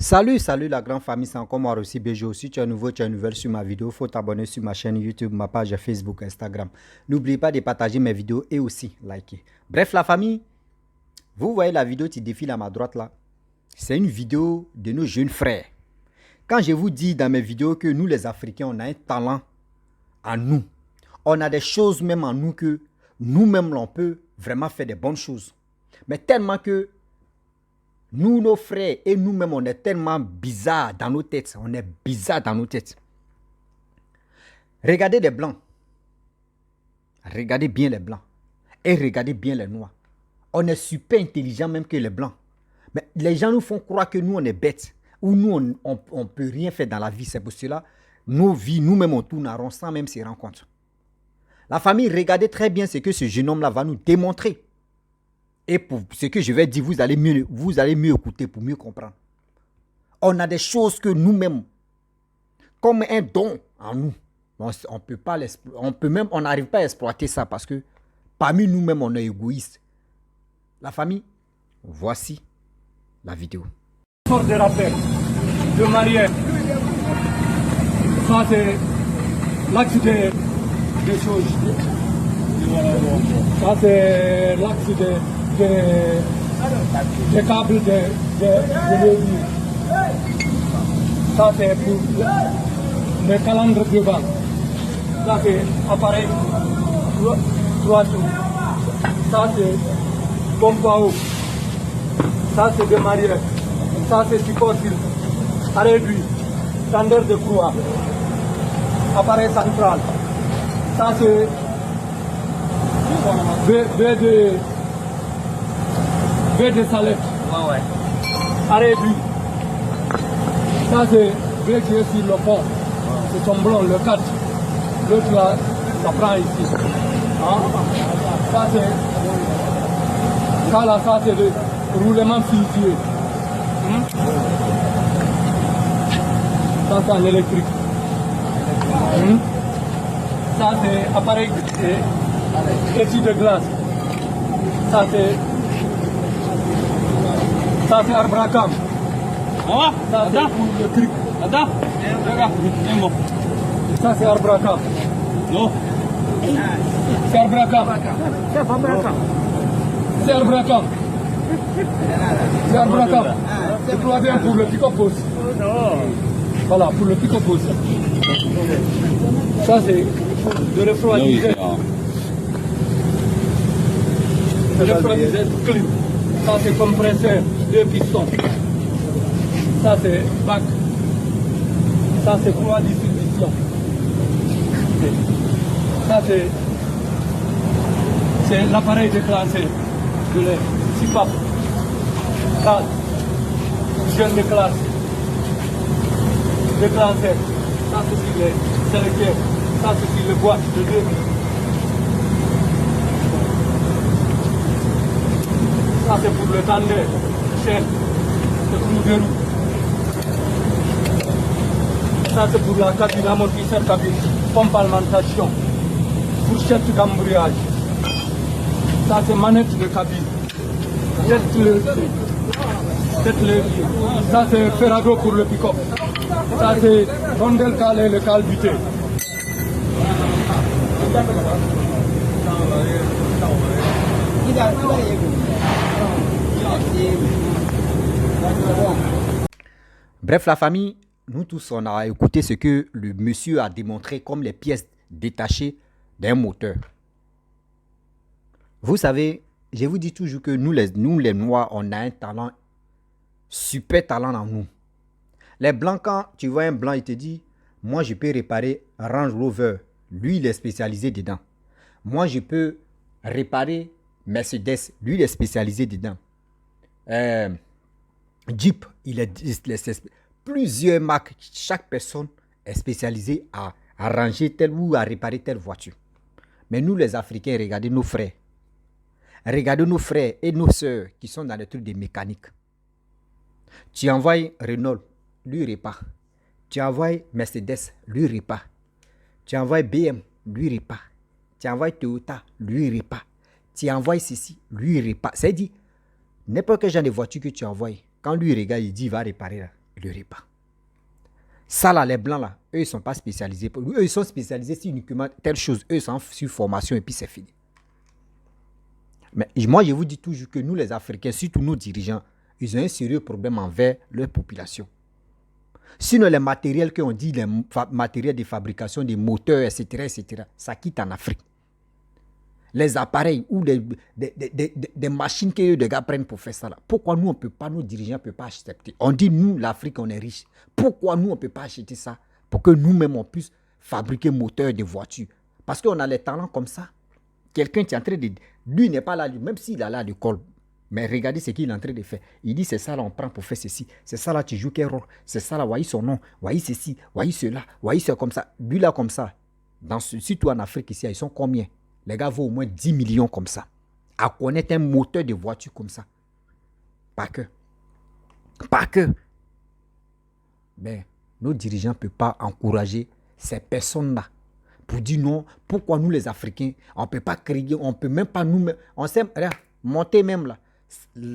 Salut la grande famille, c'est encore moi aussi BG. Si tu es nouveau, tu es nouvelle sur ma vidéo, il faut t'abonner sur ma chaîne YouTube, ma page Facebook, Instagram. N'oublie pas de partager mes vidéos et aussi liker. Bref la famille, vous voyez la vidéo qui défile à ma droite là. C'est une vidéo de nos jeunes frères. Quand je vous dis dans mes vidéos que nous les Africains, on a un talent en nous. On a des choses même en nous que nous-mêmes on peut vraiment faire des bonnes choses. Mais tellement que nous, nos frères et nous-mêmes, on est tellement bizarres dans nos têtes. On est bizarres dans nos têtes. Regardez les blancs. Regardez bien les blancs. Et regardez bien les noirs. On est super intelligent même que les blancs. Mais les gens nous font croire que nous, on est bêtes. Ou nous, on ne peut rien faire dans la vie. C'est pour cela, nos vies, nous-mêmes, on tourne en rond sans même se rendre compte. La famille, regardez très bien ce que ce jeune homme-là va nous démontrer. Et pour ce que je vais dire, vous allez mieux écouter pour mieux comprendre. On a des choses que nous-mêmes, comme un don en nous, on peut pas on n'arrive pas à exploiter ça parce que parmi nous-mêmes, on est égoïste. La famille, voici la vidéo. De rappel, de mariage, ça c'est l'axe des choses. Ça c'est l'axe des câbles de l'église. Ça c'est pour les calendres devant. Ça c'est appareil 3 tours. Ça c'est pompe à eau. Ça c'est de mariage. Ça c'est support arrêt d'huile, tendeur de croix, appareil central. Ça c'est V de salette, arrêt d'huile. Ça c'est V qui est sur le pont, c'est son blond, le 4. L'autre là, ça prend ici. Hein? Ça c'est le roulement fluidieux. Ça c'est en électrique. Ça c'est appareil étui de glace. Ça c'est arbracam. Ça c'est pour le truc. Ça c'est arbracam. Non. C'est arbracam. C'est arbracam. C'est arbracam. C'est troisième pour le picopos. Voilà, pour le picopos. Ça c'est de refroidisseur. Le refroidisseur clean. Ça c'est compresseur, 2 pistons. Ça c'est bac. Ça c'est froid distribution. Ça c'est l'appareil déclassé de lait. CIPAP. Ça, jeune de classe. Déclassé. Ça c'est sur les sélecteurs. Ça c'est sur le bois de 2. Ça c'est pour le tendeur, chaîne, c'est pour le verrou. Ça c'est pour la cabine, amortisseur cabine, pompe alimentation, fourchette d'embrayage. Ça c'est manette de cabine, tête levier. Ça c'est ferrago pour le pick-up. Ça c'est rondelle calée, le cale buté. Bref la famille, nous tous on a écouté ce que le monsieur a démontré comme les pièces détachées d'un moteur. Vous savez, je vous dis toujours que nous les noirs, on a un talent, super talent en nous. Les blancs, quand tu vois un blanc, il te dit, moi je peux réparer Range Rover. Lui, il est spécialisé dedans. Moi, je peux réparer Mercedes. Lui, il est spécialisé dedans. Jeep, il est plusieurs marques. Chaque personne est spécialisée à ranger telle ou à réparer telle voiture. Mais nous, les Africains, regardez nos frères. Regardez nos frères et nos sœurs qui sont dans les trucs de mécanique. Tu envoies Renault, lui répare. Tu envoies Mercedes, lui répare. Tu envoies BM, lui répare. Tu envoies Toyota, lui répare. Tu envoies ceci, lui répare. C'est dit, n'importe quel genre de voiture que tu envoies, quand lui regarde, il dit, il va réparer là. le repas. Ça là, les blancs là, eux ils sont pas spécialisés. Eux ils sont spécialisés sur uniquement telle chose. Eux ils sont sur formation et puis c'est fini. Mais moi je vous dis toujours que nous les Africains, surtout nos dirigeants, ils ont un sérieux problème envers leur population. Sinon les matériels qu'on dit, les matériels de fabrication, des moteurs, etc., ça quitte en Afrique. Les appareils ou des machines que les gars prennent pour faire ça là. Pourquoi nous on peut pas, nos dirigeants ne peuvent pas accepter? On dit nous l'Afrique on est riche. Pourquoi nous on ne peut pas acheter ça pour que nous-mêmes on puisse fabriquer moteurs de voitures? Parce qu'on a les talents comme ça. Quelqu'un qui est en train de... Lui n'est pas là, même s'il a là à l'école. Mais regardez ce qu'il est en train de faire. Il dit c'est ça là on prend pour faire ceci. C'est ça là tu joues quel rôle. C'est ça là, voyez son nom. Voyez ceci, voyez cela. Voyez c'est comme ça. Lui là comme ça. Surtout en Afrique ici, ils sont combien? Les gars vaut au moins 10 millions comme ça. À connaître un moteur de voiture comme ça. Pas que. Pas que. Mais nos dirigeants ne peuvent pas encourager ces personnes-là. Pour dire non, pourquoi nous les Africains, on ne peut pas créer, on ne peut même pas nous... On sait, monter même là.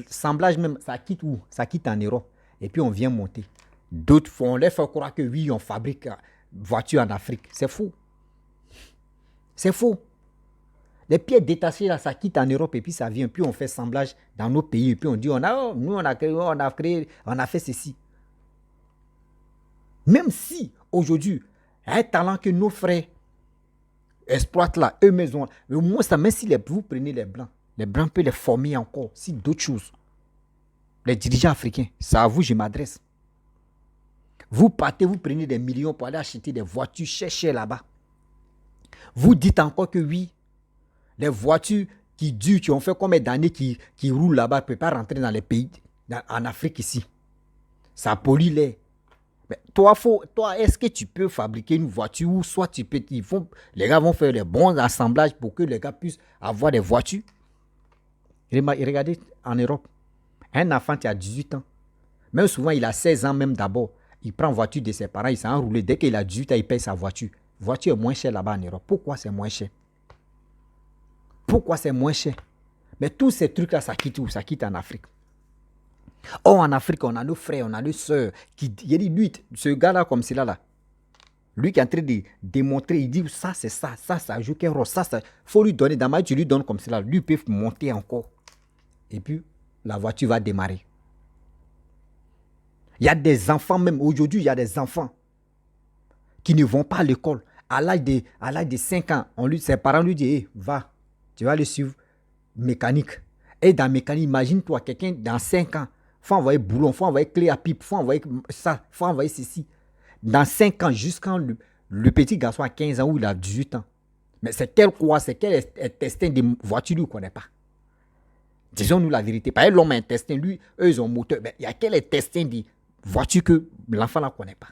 Semblage même, ça quitte où? Ça quitte en Europe. Et puis on vient monter. D'autres font, on les fait croire que oui, on fabrique voitures en Afrique. C'est faux. C'est faux. Les pieds détachés, là, ça quitte en Europe et puis ça vient. Puis on fait semblage dans nos pays. Et puis on dit, nous, on a créé, on a fait ceci. Même si, aujourd'hui, un talent que nos frères exploitent là, eux-mêmes ont, au moins ça, même si vous prenez les Blancs peuvent les former encore, si d'autres choses. Les dirigeants africains, c'est à vous, je m'adresse. Vous partez, vous prenez des millions pour aller acheter des voitures chères là-bas. Vous dites encore que oui, les voitures qui durent, qui ont fait combien d'années qui roulent là-bas, ne peuvent pas rentrer dans les pays, en Afrique ici. Ça pollue l'air. Mais toi, est-ce que tu peux fabriquer une voiture ou soit tu peux, les gars vont faire les bons assemblages pour que les gars puissent avoir des voitures? Regardez en Europe, un enfant qui a 18 ans, même souvent il a 16 ans même d'abord, il prend voiture de ses parents, il s'est enroulé. Dès qu'il a 18 ans, il paye sa voiture. La voiture est moins chère là-bas en Europe. Pourquoi c'est moins cher? Pourquoi c'est moins cher? Mais tous ces trucs-là, ça quitte où? Ça quitte en Afrique. Oh, en Afrique, on a nos frères, on a nos soeurs. Il dit, lui, ce gars-là, comme celui-là, là, lui qui est en train de démontrer, il dit, ça, c'est ça, ça joue quel rôle, ça, faut lui donner. Dans ma vie, tu lui donnes comme cela, lui peut monter encore. Et puis, la voiture va démarrer. Il y a des enfants, même aujourd'hui, il y a des enfants qui ne vont pas à l'école. À l'âge de 5 ans, ses parents lui disent, hey, va, tu vas le suivre mécanique. Et dans mécanique, imagine-toi, quelqu'un dans 5 ans, il faut envoyer boulon, il faut envoyer clé à pipe, il faut envoyer ça, il faut envoyer ceci. Dans 5 ans, jusqu'à le petit garçon à 15 ans ou il a 18 ans. Mais c'est quel testin de voiture lui ne connaît pas. Disons-nous la vérité. Par exemple, l'homme a un testin, lui, eux, ils ont un moteur. Mais il y a quel testin de voiture que l'enfant ne connaît pas.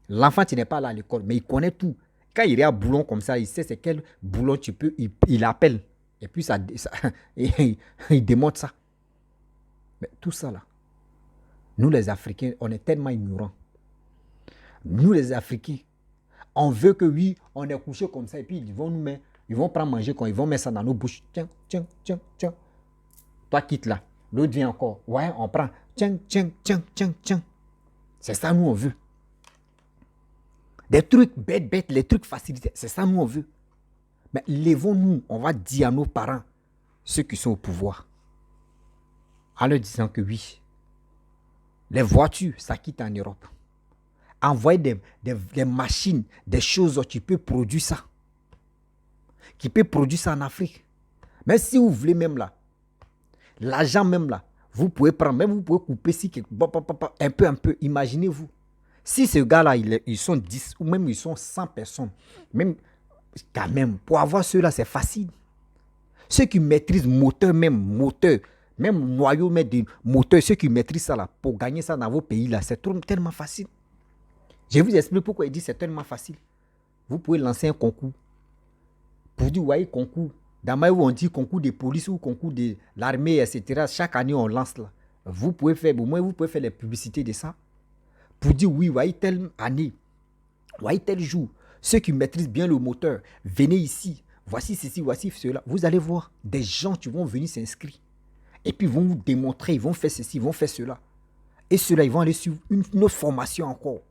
L'enfant, tu n'es pas là à l'école, mais il connaît tout. Quand il y a un boulon comme ça, il sait c'est quel boulon tu peux, il appelle. Et puis, il démontre ça. Mais tout ça, là, nous, les Africains, on est tellement ignorants. Nous, les Africains, on veut que oui, on est couché comme ça, et puis ils vont prendre manger, quand ils vont mettre ça dans nos bouches. Tiens. Toi, quitte là. L'autre vient encore. Ouais, on prend. Tiens. C'est ça, nous, on veut. Des trucs bêtes, les trucs facilités, c'est ça, nous, on veut. Mais lèvons-nous, on va dire à nos parents, ceux qui sont au pouvoir, en leur disant que oui, les voitures, ça quitte en Europe. Envoyer des machines, des choses où tu peux produire ça. Qui peut produire ça en Afrique. Mais si vous voulez même là, l'argent même là, vous pouvez prendre, même vous pouvez couper si un peu, imaginez-vous. Si ce gars-là, ils sont 10 ou même ils sont 100 personnes, même quand même, pour avoir ceux-là, c'est facile. Ceux qui maîtrisent moteur, même noyau, même des moteurs, ceux qui maîtrisent ça là, pour gagner ça dans vos pays là, c'est tellement facile. Je vous explique pourquoi il dit c'est tellement facile. Vous pouvez lancer un concours. Pour dire, vous voyez, concours. Dans ma où on dit concours de police ou concours de l'armée, etc. Chaque année, on lance là. Vous pouvez faire, au moins, vous pouvez faire les publicités de ça. Pour dire, oui, vous voyez, telle année, vous voyez, tel jour. Ceux qui maîtrisent bien le moteur, venez ici. Voici ceci, voici cela. Vous allez voir des gens qui vont venir s'inscrire. Et puis, ils vont vous démontrer, ils vont faire ceci, ils vont faire cela. Et ceux-là, ils vont aller sur une autre formation encore.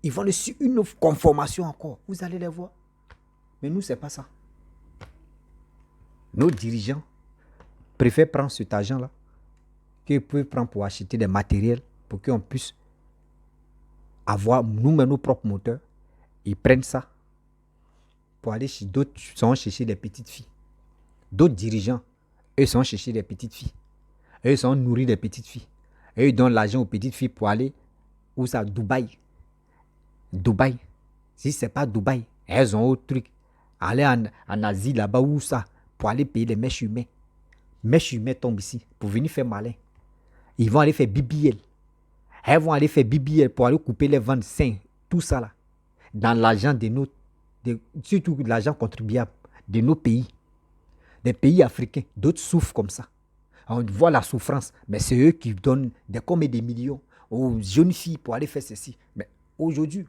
Ils vont aller sur une autre conformation encore. Vous allez les voir. Mais nous, ce n'est pas ça. Nos dirigeants préfèrent prendre cet argent-là qu'ils peuvent prendre pour acheter des matériels pour qu'on puisse avoir nous-mêmes nos propres moteurs. Ils prennent ça pour aller chez d'autres, sont chercher des petites filles. D'autres dirigeants, eux sont chercher des petites filles. Eux sont nourris des petites filles. Eux ils donnent l'argent aux petites filles pour aller où ça, Dubaï. Dubaï. Si ce n'est pas Dubaï, elles ont autre truc. Aller en Asie là-bas où ça, pour aller payer les mèches humaines. Mèches humaines tombent ici pour venir faire malin. Ils vont aller faire BBL. Elles vont aller faire BBL pour aller couper les ventres sains. Tout ça là. Dans l'argent de nos, surtout l'argent contribuable de nos pays. Des pays africains. D'autres souffrent comme ça. On voit la souffrance. Mais c'est eux qui donnent des combien de millions aux jeunes filles pour aller faire ceci. Mais aujourd'hui,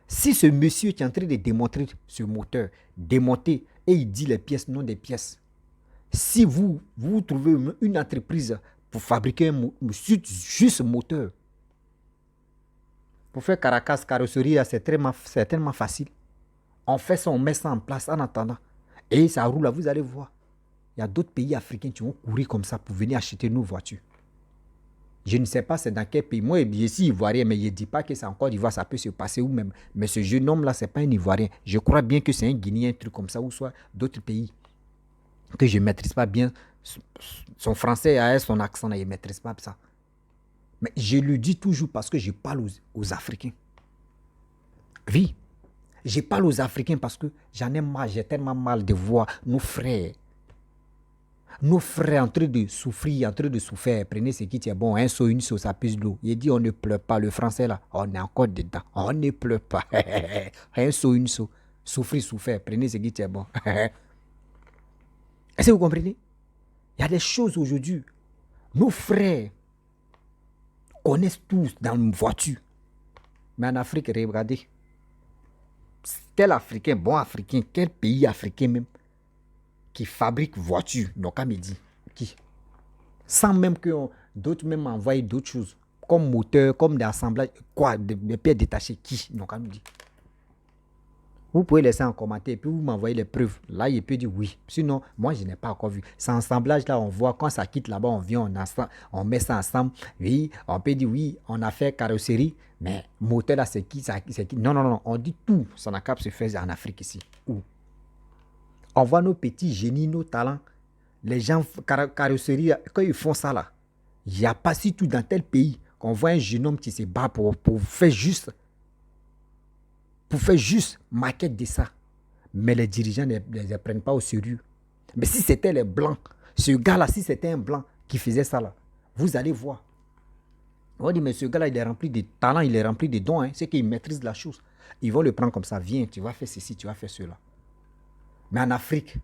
si ce monsieur qui est en train de démontrer ce moteur, démonter, et il dit les pièces, non des pièces. Si vous trouvez une entreprise pour fabriquer juste un moteur, pour faire caracas, carrosserie, c'est tellement facile. On fait ça, on met ça en place en attendant. Et ça roule, vous allez voir. Il y a d'autres pays africains qui vont courir comme ça pour venir acheter nos voitures. Je ne sais pas c'est dans quel pays. Moi, je suis ivoirien, mais je ne dis pas que c'est en Côte d'Ivoire, ça peut se passer où même. Mais ce jeune homme-là, ce n'est pas un ivoirien. Je crois bien que c'est un Guinéen, un truc comme ça, ou soit d'autres pays. Que je ne maîtrise pas bien. Son français, son accent, je ne maîtrise pas ça. Mais je le dis toujours parce que je parle aux Africains. Oui, je parle aux Africains parce que j'en ai marre, j'ai tellement mal de voir nos frères en train de souffrir, en train de souffrir. Prenez ce qui est bon, un seau, une sauce, ça pisse de l'eau. Il dit on ne pleure pas. Le français là, on est encore dedans. On ne pleure pas. Un seau, une sauce. Souffrir. Prenez ce qui est bon. Est-ce que vous comprenez? Il y a des choses aujourd'hui. Nos frères connaissent tous dans une voiture. Mais en Afrique, regardez. Quel Africain, bon Africain, quel pays africain même, qui fabrique voitures, donc à midi, qui, sans même que d'autres même envoient d'autres choses, comme moteur, comme des assemblages, quoi, des pièces détachées, qui, donc à midi. Vous pouvez laisser en commentaire et puis vous m'envoyez les preuves. Là, il peut dire oui. Sinon, moi, je n'ai pas encore vu. Cet assemblage-là, on voit quand ça quitte là-bas, on vient, on met ça ensemble. Oui, on peut dire oui, on a fait carrosserie, mais moteur là, c'est qui, Non. On dit tout. Ça n'a qu'à se faire en Afrique ici. Où? On voit nos petits génies, nos talents. Les gens, carrosserie, quand ils font ça là, il n'y a pas si tout dans tel pays qu'on voit un jeune homme qui se bat pour faire juste maquette de ça. Mais les dirigeants ne les prennent pas au sérieux. Mais si c'était les blancs, ce gars-là, si c'était un blanc qui faisait ça là, vous allez voir. On dit, mais ce gars-là, il est rempli de talent, il est rempli de dons. C'est qu'il maîtrise la chose. Ils vont le prendre comme ça. Viens, tu vas faire ceci, tu vas faire cela. Mais en Afrique,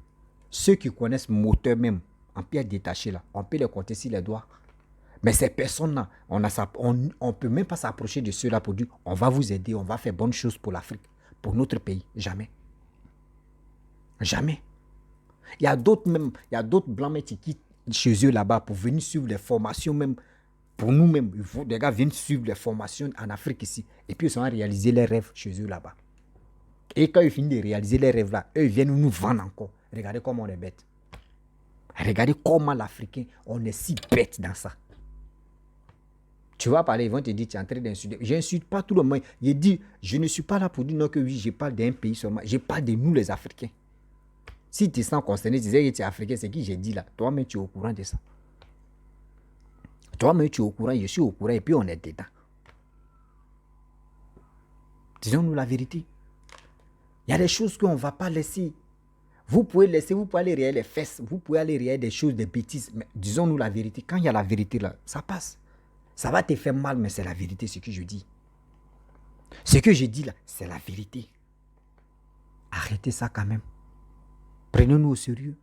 ceux qui connaissent moteur même, en pierre détachée là, on peut les compter sur les doigts. Mais ces personnes-là, on ne peut même pas s'approcher de ceux-là pour dire on va vous aider, on va faire bonnes choses pour l'Afrique, pour notre pays. Jamais. Jamais. Il y a d'autres blancs qui quittent chez eux là-bas pour venir suivre les formations même. Pour nous-mêmes, des gars viennent suivre les formations en Afrique ici. Et puis ils sont à réaliser leurs rêves chez eux là-bas. Et quand ils finissent de réaliser leurs rêves là, eux ils viennent nous vendre encore. Regardez comment on est bête. Regardez comment l'Africain, on est si bête dans ça. Tu vas parler, ils vont te dire, tu es en train d'insulter. Je n'insulte pas tout le monde. Je dis, je ne suis pas là pour dire non que oui, je parle d'un pays seulement. Je parle de nous les Africains. Si tu te sens concerné, tu disais que tu es Africain, c'est qui j'ai dit là. Toi-même, tu es au courant de ça. Toi-même, tu es au courant, je suis au courant et puis on est dedans. Disons-nous la vérité. Il y a des choses qu'on ne va pas laisser. Vous pouvez aller réel les fesses, vous pouvez aller réel des choses, des bêtises. Mais disons-nous la vérité. Quand il y a la vérité là, ça passe. Ça va te faire mal, mais c'est la vérité, ce que je dis. Ce que je dis là, c'est la vérité. Arrêtez ça quand même. Prenons-nous au sérieux.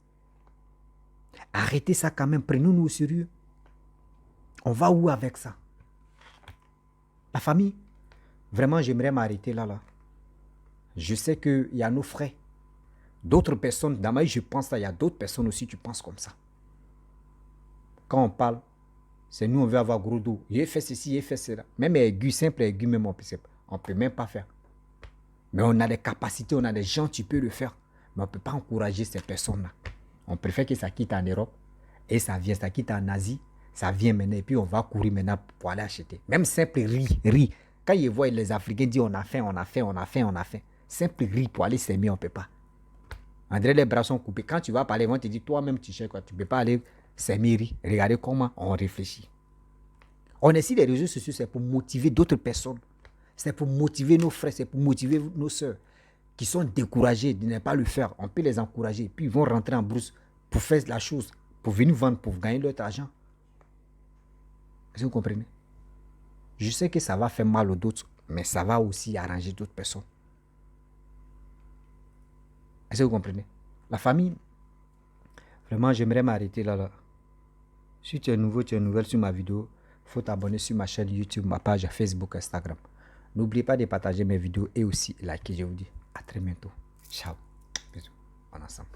Arrêtez ça quand même, prenons-nous au sérieux. On va où avec ça? La famille, vraiment, j'aimerais m'arrêter là. Je sais qu'il y a nos frères. D'autres personnes, dans je pense, il y a d'autres personnes aussi qui pensent comme ça. Quand on parle, C'est nous, on veut avoir gros dos. J'ai fait ceci, j'ai fait cela. Même aigu, simple aigu, même on ne peut même pas faire. Mais on a des capacités, on a des gens qui peuvent le faire. Mais on ne peut pas encourager ces personnes-là. On préfère que ça quitte en Europe et ça quitte en Asie, ça vient maintenant et puis on va courir maintenant pour aller acheter. Même simple riz. Quand ils voient les Africains dire on a faim. Simple riz pour aller s'aimer, on ne peut pas. André, les bras sont coupés. Quand tu vas parler, ils vont te dire toi-même tu cherches quoi. Tu ne peux pas aller s'aimer riz. Regardez comment on réfléchit. On est sur les réseaux sociaux, c'est pour motiver d'autres personnes. C'est pour motiver nos frères, c'est pour motiver nos soeurs qui sont découragés de ne pas le faire. On peut les encourager. Puis ils vont rentrer en brousse pour faire la chose, pour venir vendre, pour gagner leur argent. Est-ce que vous comprenez? Je sais que ça va faire mal aux autres, mais ça va aussi arranger d'autres personnes. Est-ce que vous comprenez? La famille, vraiment, j'aimerais m'arrêter là. Si tu es nouveau, tu es nouvelle sur ma vidéo, il faut t'abonner sur ma chaîne YouTube, ma page Facebook, Instagram. N'oubliez pas de partager mes vidéos et aussi liker, je vous dis. À très bientôt. Ciao. Bisous. On est ensemble.